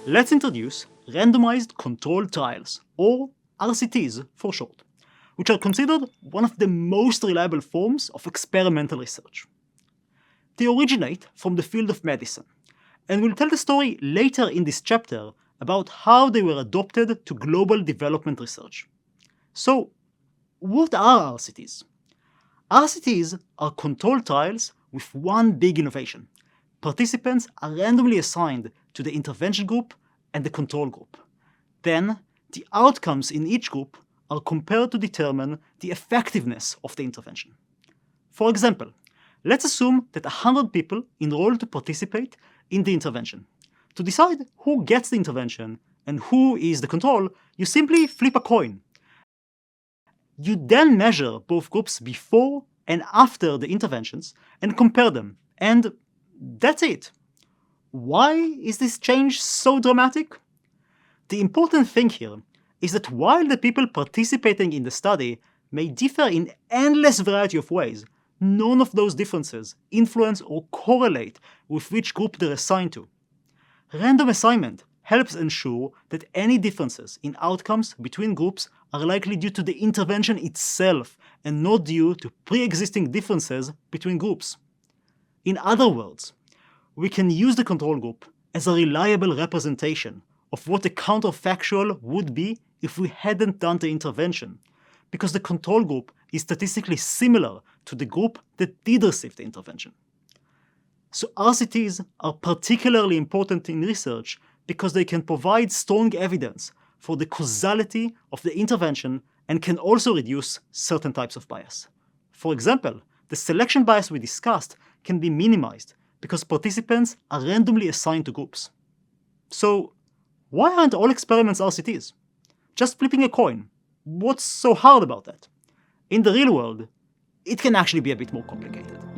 let's introduce randomized controlled trials, or RCTs for short, which are considered one of the most reliable forms of experimental research. They originate from the field of medicine, and we'll tell the story later in this chapter about how they were adopted to global development research. So, what are RCTs? RCTs are controlled trials with one big innovation. Participants are randomly assigned to the intervention group and the control group. Then, the outcomes in each group are compared to determine the effectiveness of the intervention. For example, let's assume that 100 people enroll to participate in the intervention. To decide who gets the intervention and who is the control, you simply flip a coin. You then measure both groups before and after the interventions and compare them, and that's it. Why is this change so dramatic? The important thing here is that while the people participating in the study may differ in endless variety of ways, none of those differences influence or correlate with which group they're assigned to. Random assignment helps ensure that any differences in outcomes between groups are likely due to the intervention itself and not due to pre-existing differences between groups. In other words, we can use the control group as a reliable representation of what the counterfactual would be if we hadn't done the intervention, because the control group is statistically similar to the group that did receive the intervention. So RCTs are particularly important in research because they can provide strong evidence for the causality of the intervention and can also reduce certain types of bias. For example, the selection bias we discussed can be minimized because participants are randomly assigned to groups. So, why aren't all experiments RCTs? Just flipping a coin. What's so hard about that? In the real world, it can actually be a bit more complicated.